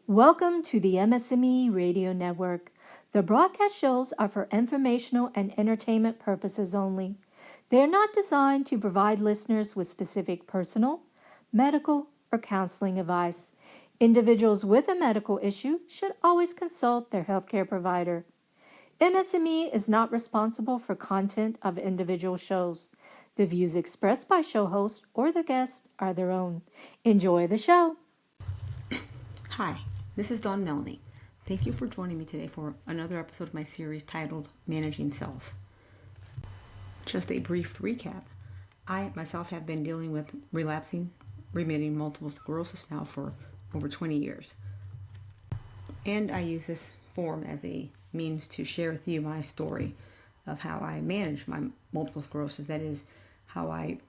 Welcome to the MS&Me Radio Network. The broadcast shows are for informational and entertainment purposes only. They are not designed to provide listeners with specific personal, medical, or counseling advice. Individuals with a medical issue should always consult their healthcare provider. MS&Me is not responsible for content of individual shows. The views expressed by show hosts or their guests are their own. Enjoy the show. Hi, this is Dawn Melanie. Thank you for joining me today for another episode of my series titled Managing Self. Just a brief recap. I myself have been dealing with relapsing, remitting multiple sclerosis now for over 20 years. And I use this forum as a means to share with you my story of how I manage my multiple sclerosis. That is, how I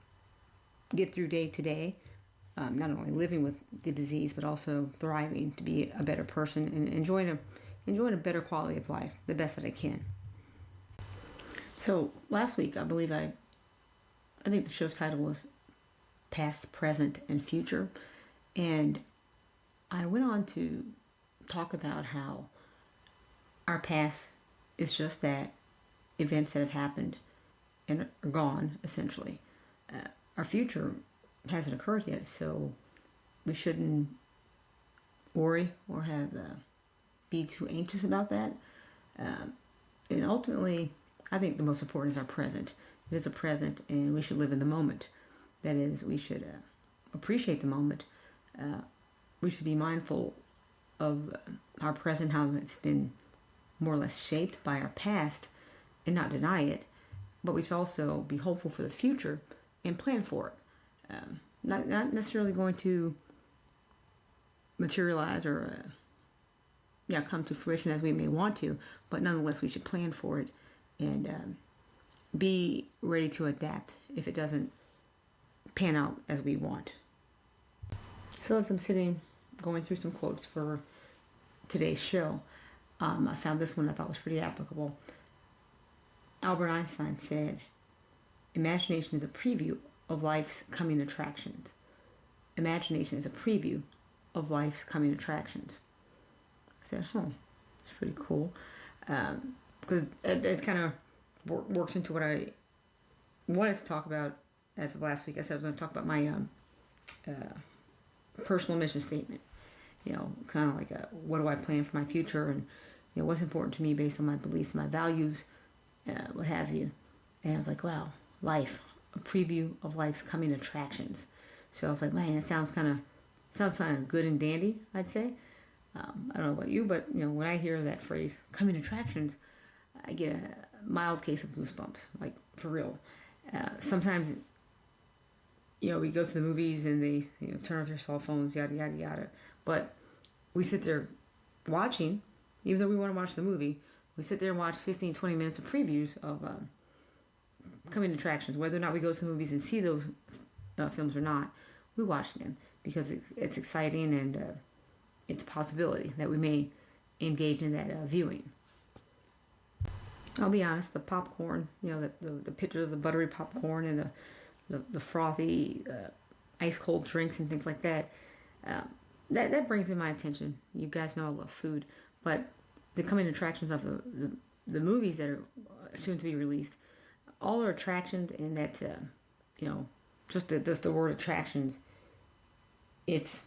get through day to day, not only living with the disease, but also thriving to be a better person and enjoying a better quality of life, the best that I can. So last week, I think the show's title was Past, Present, and Future. And I went on to talk about how our past is just that, events that have happened and are gone, essentially. Our future hasn't occurred yet, so we shouldn't worry or be too anxious about that. And ultimately, I think the most important is our present. It is a present, and we should live in the moment. That is, we should appreciate the moment. We should be mindful of our present, how it's been more or less shaped by our past, and not deny it. But we should also be hopeful for the future and plan for it. Not necessarily going to materialize or come to fruition as we may want to, but nonetheless we should plan for it and be ready to adapt if it doesn't pan out as we want. So as I'm sitting going through some quotes for today's show, I found this one I thought was pretty applicable. Albert Einstein said, "Imagination is a preview of life's coming attractions." Imagination is a preview of life's coming attractions. I said, it's pretty cool. Because it kind of works into what I wanted to talk about as of last week. I said I was going to talk about my personal mission statement. Kind of like what do I plan for my future, and what's important to me based on my beliefs, my values, what have you. And I was like, wow, life. A preview of life's coming attractions. So I was like, man, that sounds kind of good and dandy, I'd say. I don't know about you, but when I hear that phrase, coming attractions, I get a mild case of goosebumps, like for real. Sometimes, we go to the movies and they turn off their cell phones, yada yada yada. But we sit there watching, even though we want to watch the movie, we sit there and watch 15, 20 minutes of previews of coming attractions. Whether or not we go to the movies and see those films or not, we watch them because it's exciting and it's a possibility that we may engage in that viewing. I'll be honest, the popcorn, the picture of the buttery popcorn and the frothy ice cold drinks and things like that, that brings in my attention. You guys know I love food, but the coming attractions of the movies that are soon to be released, all are attractions, and that just the word attractions, it's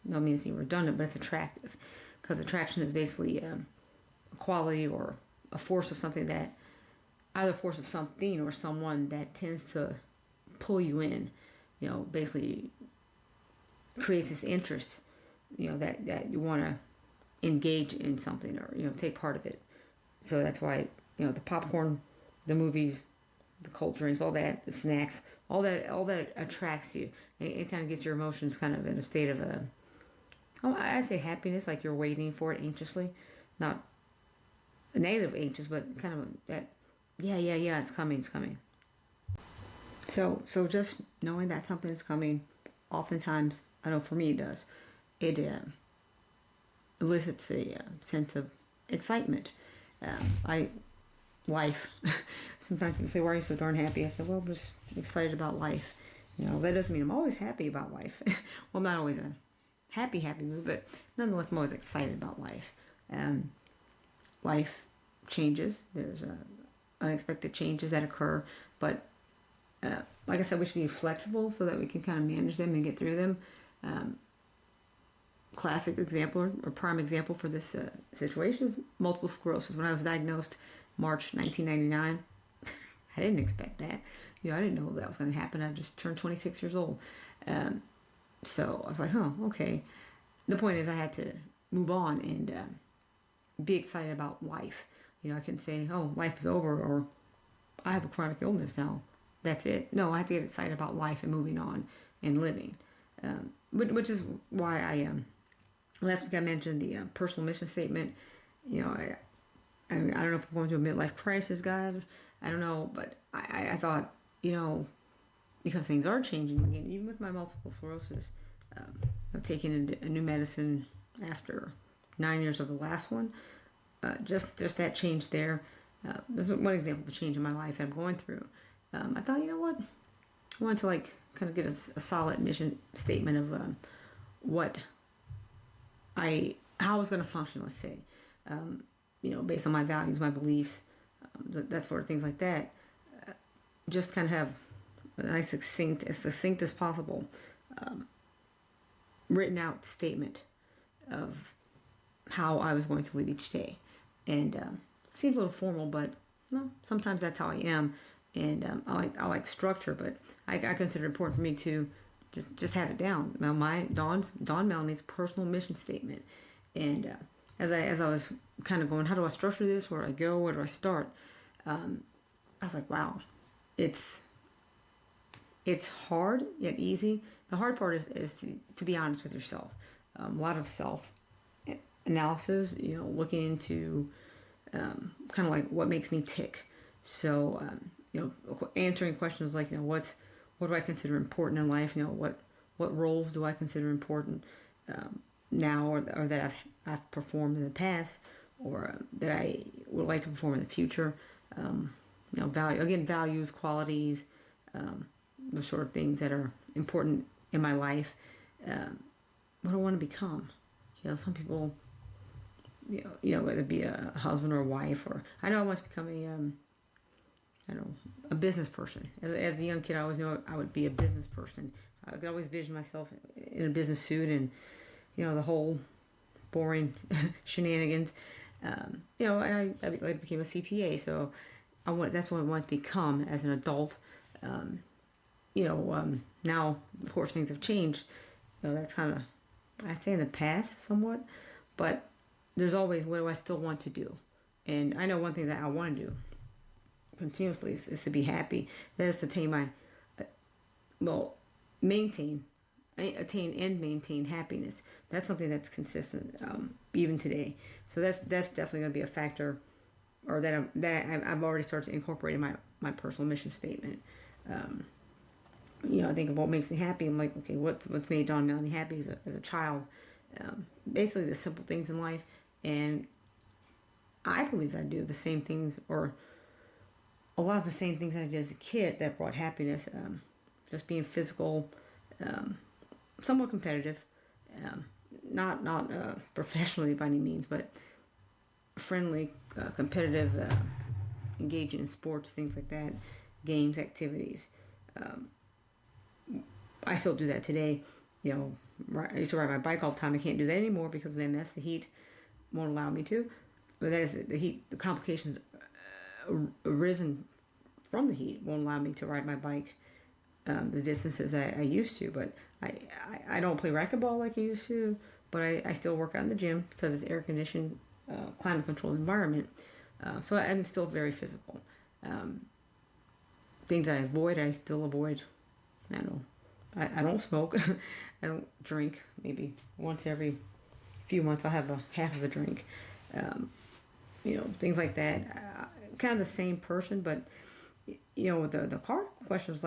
no means being redundant, but it's attractive, because attraction is basically a quality or a force of something, that either a force of something or someone that tends to pull you in, basically creates this interest, that you want to engage in something or take part of it. So that's why the popcorn, the movies, the cold drinks, all that, the snacks, all that attracts you. It kind of gets your emotions kind of in a state of I'd say happiness, like you're waiting for it anxiously, not a negative anxious, but kind of that, yeah, it's coming. So just knowing that something is coming, oftentimes, I know for me it does, it elicits a sense of excitement. Life. Sometimes people say, why are you so darn happy? I said, well, I'm just excited about life. That doesn't mean I'm always happy about life. Well, I'm not always a happy mood, but nonetheless, I'm always excited about life. Life changes. There's unexpected changes that occur, but like I said, we should be flexible so that we can kind of manage them and get through them. Classic example or prime example for this situation is multiple sclerosis. When I was diagnosed March 1999, I didn't expect that. I didn't know that was going to happen. I just turned 26 years old. So I was like, okay. The point is I had to move on and be excited about life. I can say, life is over, or I have a chronic illness now. That's it. No, I have to get excited about life and moving on and living. Which is why last week I mentioned the personal mission statement. I don't know if I'm going through a midlife crisis, guys. I don't know, but I thought, because things are changing again, even with my multiple sclerosis, I've taken a new medicine after 9 years of the last one. Just that change there. This is one example of a change in my life I'm going through. I thought, what? I wanted to kind of get a solid mission statement of how I was going to function, let's say. Based on my values, my beliefs, that sort of things like that. Just kind of have a nice as succinct as possible, written out statement of how I was going to live each day. And seems a little formal, but sometimes that's how I am. And I like structure, but I consider it important for me to just have it down. Now, Dawn Melanie's personal mission statement. And as I was kind of going, how do I structure this? Where do I go? Where do I start? I was like, wow, it's hard yet easy. The hard part is to be honest with yourself. A lot of self analysis, looking into kind of like what makes me tick. So, answering questions like, what do I consider important in life? What roles do I consider important now, or that I've performed in the past, or that I would like to perform in the future. Values, qualities, the sort of things that are important in my life. What do I want to become? Some people, whether it be a husband or a wife, or I know I want to become a business person. As a young kid, I always knew I would be a business person. I could always vision myself in a business suit and, the whole boring shenanigans. And I became a CPA, so that's what I want to become as an adult. Now, of course, things have changed. That's kind of, I'd say, in the past somewhat, but there's always, what do I still want to do? And I know one thing that I want to do continuously is to be happy. That is to attain and maintain happiness. That's something that's consistent even today. So that's definitely going to be a factor, or that I've already started to incorporate in my personal mission statement. I think of what makes me happy. I'm like, okay, what's made Dawn Melanie happy as a child? Basically, the simple things in life, and I believe I do the same things, or a lot of the same things that I did as a kid that brought happiness. Just being physical, somewhat competitive, not professionally by any means, but friendly, competitive, engaging in sports, things like that, games, activities. I still do that today. I used to ride my bike all the time. I can't do that anymore because of MS. The heat won't allow me to. But that is the heat. The complications arisen from the heat won't allow me to ride my bike the distances that I used to. But I don't play racquetball like I used to. But I still work out in the gym because it's air conditioned, climate controlled environment. So I'm still very physical. Things that I still avoid. I don't smoke. I don't drink. Maybe once every few months I'll have a half of a drink. Things like that. Kind of the same person, but the hard question is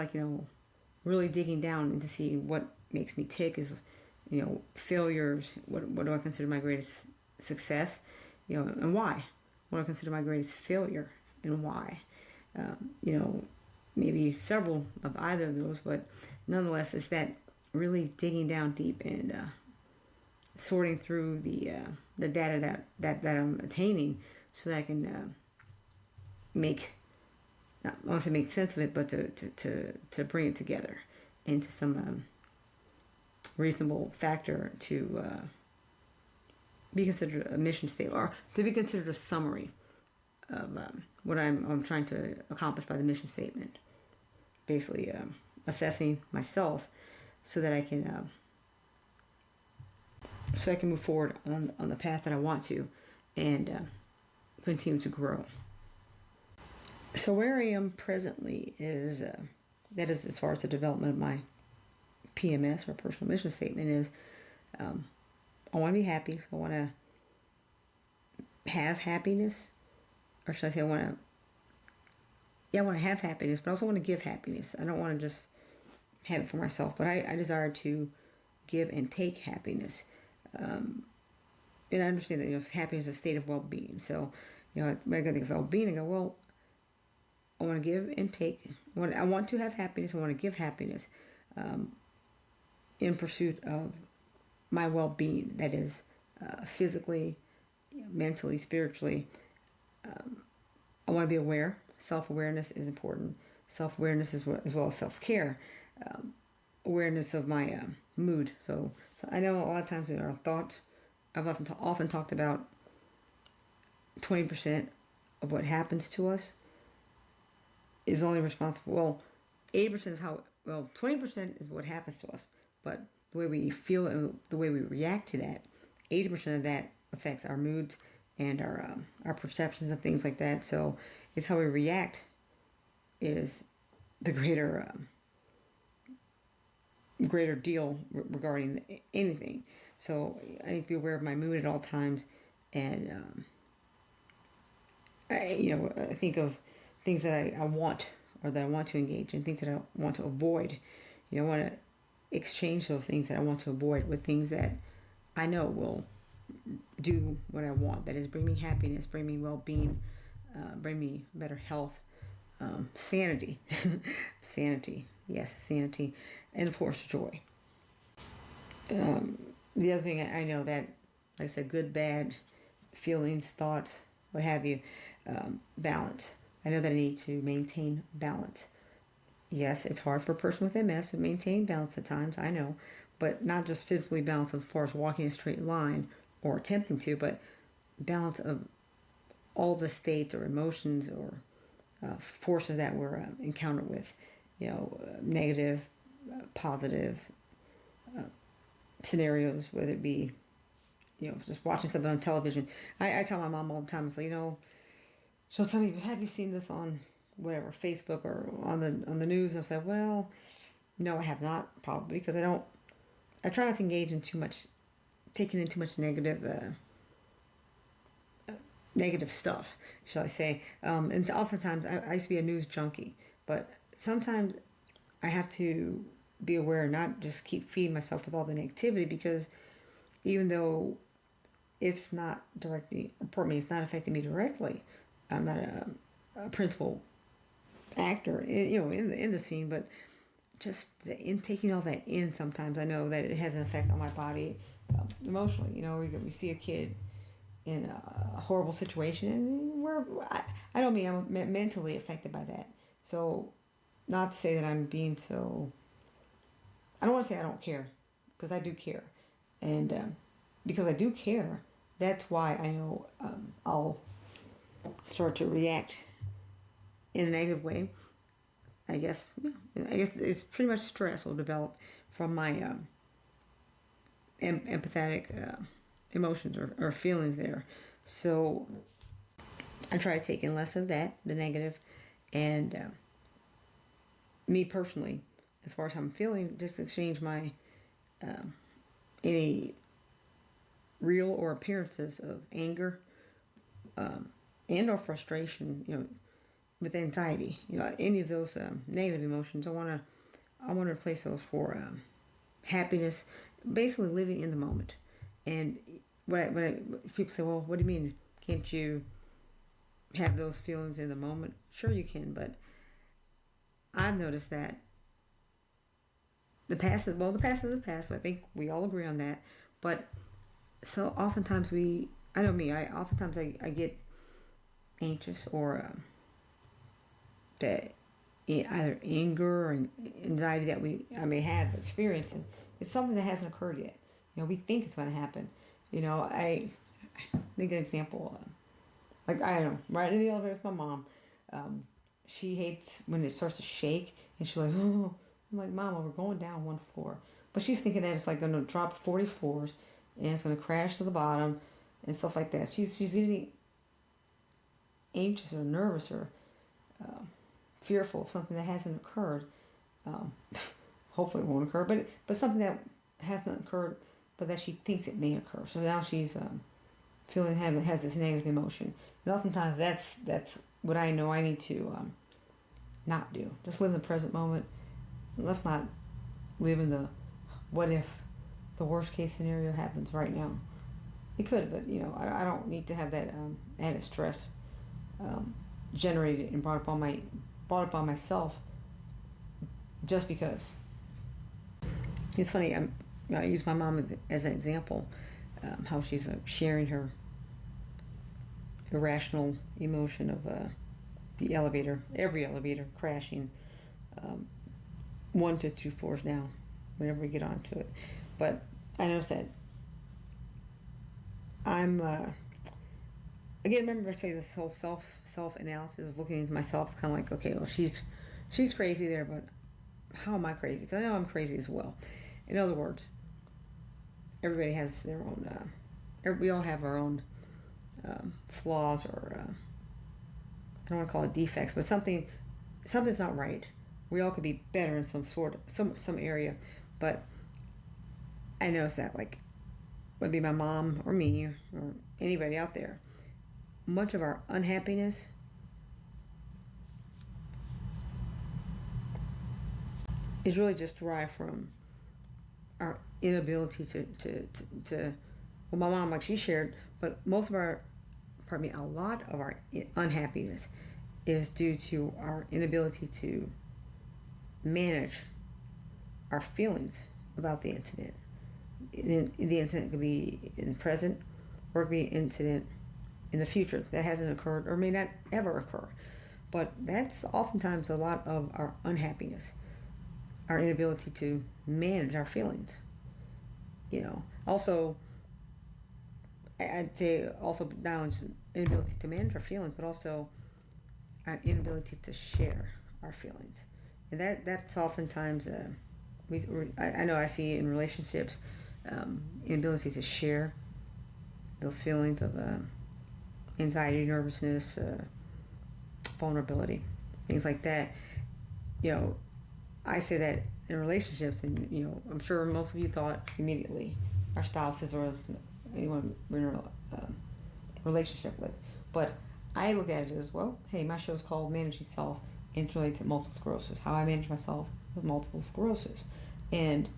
really digging down into see what makes me tick is failures. What do I consider my greatest success? And why? What do I consider my greatest failure and why? Maybe several of either of those, but nonetheless, it's that really digging down deep and sorting through the data that I'm attaining, so that I can make, not I want to say make sense of it, but to bring it together into some reasonable factor to be considered a mission statement, or to be considered a summary of what I'm trying to accomplish by the mission statement. Basically, assessing myself so that I can move forward on the path that I want to, and continue to grow. So where I am presently is that is as far as the development of my PMS, or personal mission statement, is I want to be happy. So I want to have happiness, or should I say I want to have happiness, but I also want to give happiness. I don't want to just have it for myself, but I desire to give and take happiness. And I understand that happiness is a state of well-being. So when I think of well-being, I go, well, I want to give and take. I want to have happiness. I want to give happiness in pursuit of my well-being. That is physically, mentally, spiritually. I want to be aware. Self-awareness is important. Self-awareness as well as self-care. Awareness of my mood. So I know a lot of times in our thoughts, I've often talked about 20% of what happens to us is only responsible. Well, 80% of 20% is what happens to us, but the way we feel and the way we react to that, 80% of that affects our moods and our perceptions of things like that. So it's how we react is the greater deal regarding anything. So I need to be aware of my mood at all times, and I think of things that I want, or that I want to engage in, things that I want to avoid. I want to exchange those things that I want to avoid with things that I know will do what I want. That is, bring me happiness, bring me well-being, bring me better health, sanity, sanity, yes, sanity, and of course joy. The other thing I know that, like I said, good, bad, feelings, thoughts, what have you, balance. I know that I need to maintain balance. Yes, it's hard for a person with MS to maintain balance at times, I know, but not just physically balance as far as walking a straight line or attempting to, but balance of all the states or emotions or forces that we're encountered with, negative, positive scenarios, whether it be, just watching something on television. I tell my mom all the time, it's like, she'll tell me, have you seen this on whatever, Facebook or on the news? And I'll say, well, no, I have not, probably, because I try not to engage in taking in too much negative stuff, shall I say. And oftentimes, I used to be a news junkie, but sometimes I have to be aware and not just keep feeding myself with all the negativity, because even though it's not directly, for me, it's not affecting me directly, I'm not a principal actor, in the scene, but just in taking all that in, sometimes I know that it has an effect on my body emotionally. We see a kid in a horrible situation, and I don't mean I'm mentally affected by that. So, not to say that I'm being so, I don't want to say I don't care, because I do care. And because I do care, that's why I know I'll start to react in a negative way. I guess it's pretty much stress will develop from my empathetic emotions or feelings there. So I try to take in less of that, the negative, and me personally, as far as how I'm feeling, just exchange my any real or appearances of anger and or frustration, with anxiety, any of those negative emotions. I want to replace those for happiness, basically living in the moment. And when people say, well, what do you mean? Can't you have those feelings in the moment? Sure you can, but I've noticed that the past is the past. So I think we all agree on that. But So oftentimes I know me, oftentimes I get anxious or that either anger or anxiety that I may have experienced, and it's something that hasn't occurred yet. We think it's going to happen. I think an example, like I don't know, right in the elevator with my mom, um, she hates when it starts to shake, and she's like, oh, I'm like, Mama, we're going down one floor, but she's thinking that it's like going to drop 40 floors, and it's going to crash to the bottom, and stuff like that. She's getting anxious or nervous or um, fearful of something that hasn't occurred. Um, Hopefully it won't occur, but something that hasn't occurred, but that she thinks it may occur. So now she's feeling has this negative emotion, and oftentimes that's what I know I need to not do. Just live in the present moment. Let's not live in the what if the worst case scenario happens right now. It could, but I don't need to have that added stress generated and brought upon myself just because. It's funny. I use my mom as an example. How she's sharing her irrational emotion of every elevator crashing 1 to 2 floors down whenever we get onto it. But I noticed that I'm again. Remember, I tell you this whole self analysis of looking into myself, kind of like, okay, well, she's crazy there, but how am I crazy? Because I know I'm crazy as well. In other words, everybody has their own. We all have our own flaws, or I don't want to call it defects, but something's not right. We all could be better in some area, but I noticed that, like, whether it be my mom or me or anybody out there, much of our unhappiness is really just derived from our inability to well, my mom, like she shared, but a lot of our unhappiness is due to our inability to manage our feelings about the incident. The incident could be in the present, or it could be an incident in the future that hasn't occurred or may not ever occur. But that's oftentimes a lot of our unhappiness, our inability to manage our feelings. Also, I'd say also not only inability to manage our feelings, but also our inability to share our feelings, and that's oftentimes I know I see in relationships inability to share those feelings of anxiety, nervousness, vulnerability, things like that. I say that in relationships, and I'm sure most of you thought immediately our spouses or anyone we're in a relationship with, but I look at it as, well, hey, my show's called Managing Self, and it relates to multiple sclerosis, how I manage myself with multiple sclerosis. And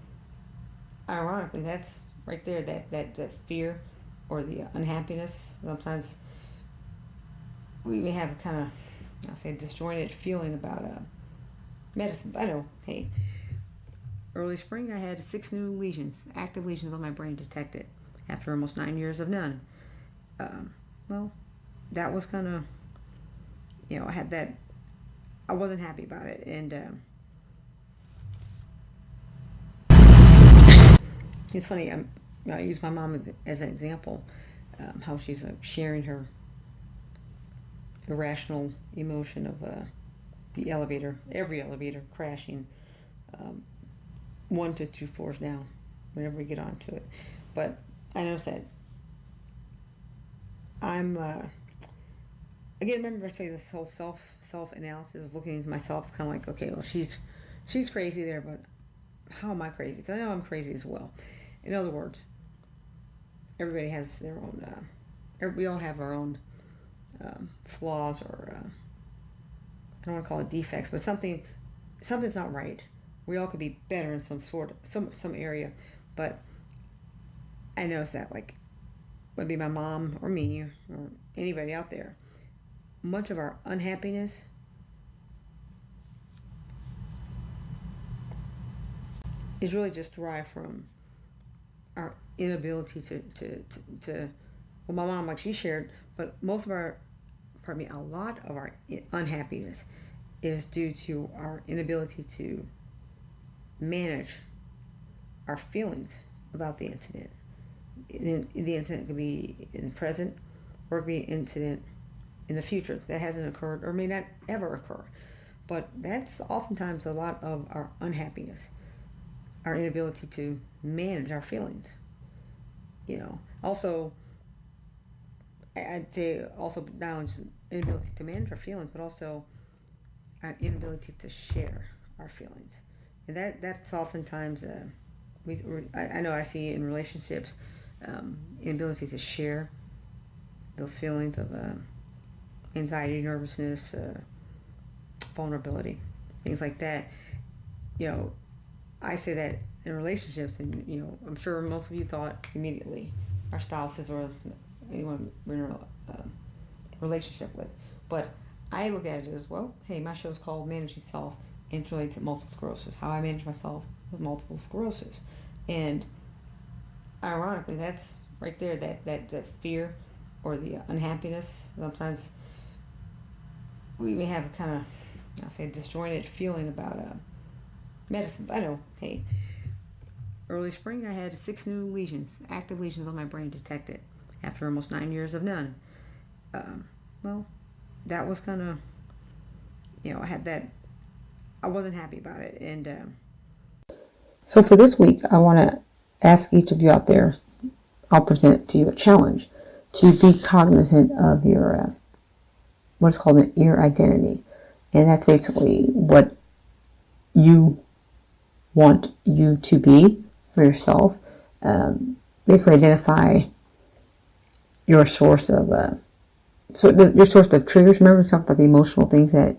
ironically, that's right there, that fear or the unhappiness. Sometimes we may have kind of, I'll say, a disjointed feeling about medicine. I know, hey, early spring I had 6 new lesions, active lesions on my brain detected after almost 9 years of none. Well, that was kind of, I had that, I wasn't happy about it. And it's funny, I use my mom as an example, how she's sharing her irrational emotion of every elevator crashing 1 to 2 floors down whenever we get onto it. But I noticed that I'm again, remember, I tell you this whole self analysis of looking into myself, kind of like, okay, well, she's crazy there, but how am I crazy? Because I know I'm crazy as well. In other words, everybody has their own. We all have our own flaws, or I don't want to call it defects, but something's not right. We all could be better in some area, but I noticed that, like, whether it be my mom or me or anybody out there, much of our unhappiness is really just derived from our inability to well, my mom, like she shared, but a lot of our unhappiness is due to our inability to manage our feelings about the incident. The incident could be in the present, or it could be an incident in the future that hasn't occurred or may not ever occur. But that's oftentimes a lot of our unhappiness, our inability to manage our feelings. Also, I'd say also not only just inability to manage our feelings, but also our inability to share our feelings, and that's oftentimes I know I see in relationships inability to share those feelings of anxiety, nervousness, vulnerability, things like that. I say that in relationships, and I'm sure most of you thought immediately our spouses or anyone we're in a relationship with, but I look at it as, well, hey, my show's called Managing Self, and it relates to multiple sclerosis, how I manage myself with multiple sclerosis. And ironically, that's right there, that fear or the unhappiness. Sometimes we may have a kind of, I'll say, disjointed feeling about medicine. I know, hey, early spring I had 6 new lesions, active lesions on my brain detected after almost 9 years of none. Well, that was kind of, I had that, I wasn't happy about it. And so for this week, I want to ask each of you out there, I'll present to you a challenge to be cognizant of your, what's called an ear identity. And that's basically what you want you to be for yourself. Basically identify your source of, your source of triggers. Remember we talked about the emotional things that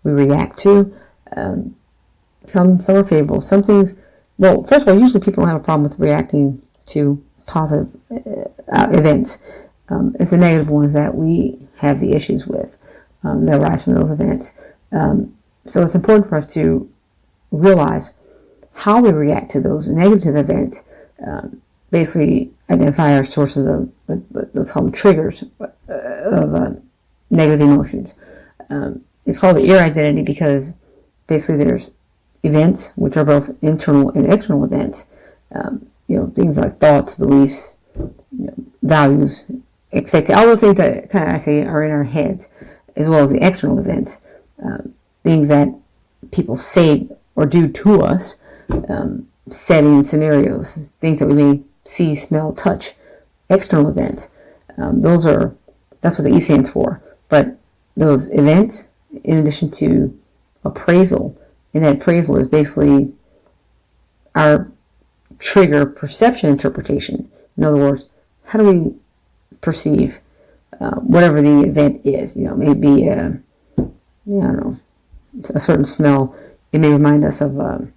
we react to. Some are favorable. Some things, well, first of all, usually people don't have a problem with reacting to positive events. It's the negative ones that we have the issues with that arise from those events. So it's important for us to realize how we react to those negative events. Basically identify our sources of, let's call them triggers of negative emotions. It's called the ear identity because basically there's events, which are both internal and external events. Things like thoughts, beliefs, values, expectations, all those things that kind of I say are in our heads, as well as the external events, things that people say or do to us, settings, scenarios, things that we may see, smell, touch, external events. That's what the E stands for. But those events, in addition to appraisal, and that appraisal is basically our trigger perception interpretation. In other words, how do we perceive whatever the event is? Maybe I don't know, a certain smell. It may remind us of an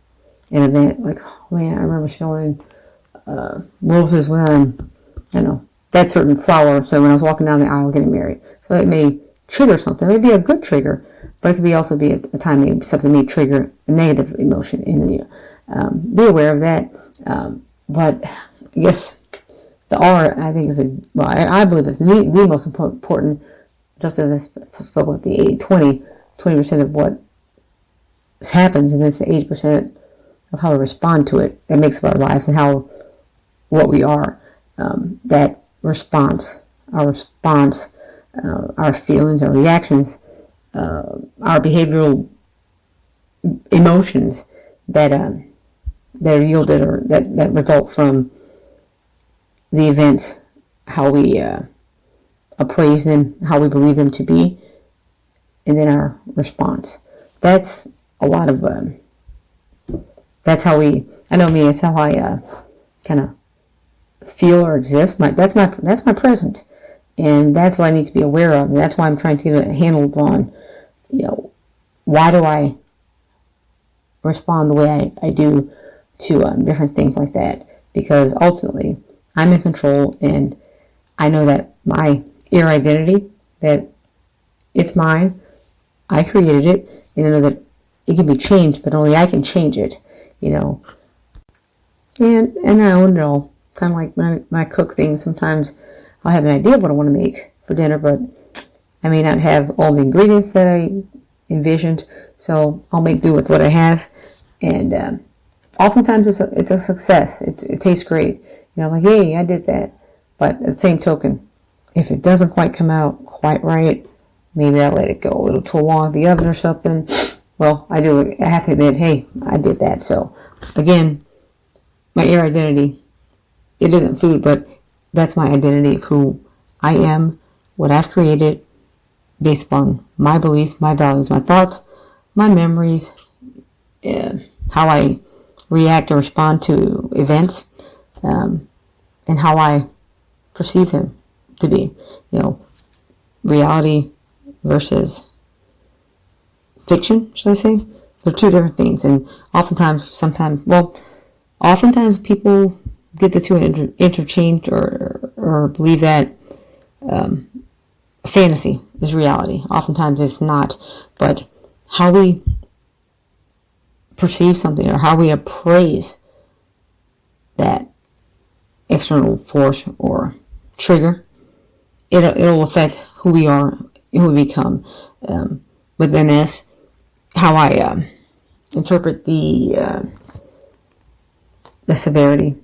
event like, oh man, I remember smelling roses when that certain flower. So when I was walking down the aisle getting married, so it may trigger something. It may be a good trigger, but it could also be a time maybe something may trigger a negative emotion in you. Be aware of that. But I guess the R, I think, I believe is the most important, just as I spoke about the 80-20, 20% of what happens, and it's the 80% of how we respond to it that makes up our lives and what we are. That response, our feelings, our reactions, our behavioral emotions that are yielded or that result from the events, how we appraise them, how we believe them to be, and then our response. That's a lot of, that's how it's how I kind of feel or exist. That's my present. And that's what I need to be aware of. And that's why I'm trying to get a handle on, why do I respond the way I do to different things like that? Because ultimately, I'm in control, and I know that my ear identity, that it's mine, I created it, and I know that it can be changed, but only I can change it, And I own it all. kind of like when I cook things, sometimes I'll have an idea of what I want to make for dinner, but I may not have all the ingredients that I envisioned, so I'll make do with what I have. And oftentimes it's a success. It tastes great. I'm like, yay, I did that. But at the same token, if it doesn't quite come out quite right, maybe I let it go a little too long in the oven or something. Well, I have to admit, hey, I did that. So again, my air identity, it isn't food, but that's my identity of who I am, what I've created based upon my beliefs, my values, my thoughts, my memories, how I react or respond to events, and how I perceive him to be. Reality versus fiction, should I say? They're two different things, and oftentimes people get the two interchanged or believe that fantasy is reality. Oftentimes it's not, but how we perceive something or how we appraise that external force or trigger, it'll affect who we are, who we become. With MS, how I interpret the severity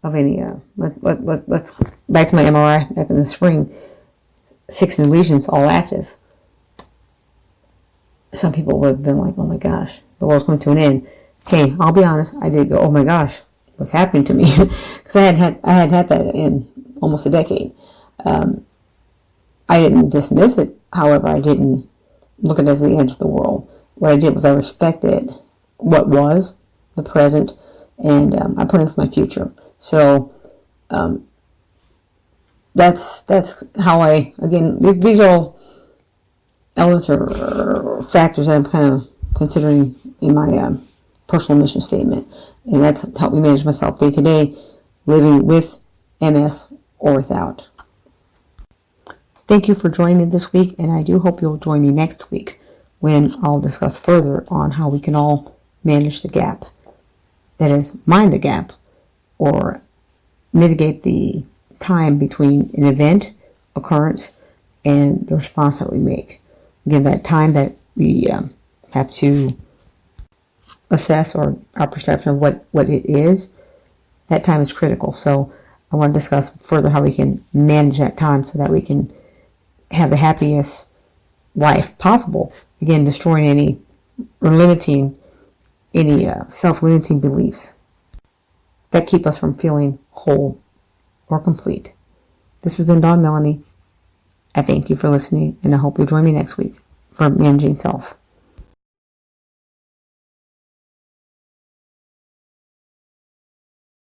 of any. Let's back to my MRI back in the spring. 6 new lesions, all active. Some people would have been like, "Oh my gosh, the world's coming to an end." Hey, I'll be honest, I did go, "Oh my gosh, what's happening to me?" Because I had that in almost a decade. I didn't dismiss it. However, I didn't look at it as the end of the world. What I did was I respected what was, the present, and I planned for my future. So that's how these are all elements or factors that I'm kind of considering in my personal mission statement. And that's helped me manage myself day to day, living with MS or without. Thank you for joining me this week, and I do hope you'll join me next week when I'll discuss further on how we can all manage the gap. That is, mind the gap, or mitigate the time between an event, occurrence, and the response that we make. Again, that time that we have to assess or our perception of what it is, that time is critical. So I want to discuss further how we can manage that time so that we can have the happiest life possible. Again, destroying any or limiting any self-limiting beliefs that keep us from feeling whole or complete. This has been Dawn Melanie. I thank you for listening, and I hope you'll join me next week for Managing Self.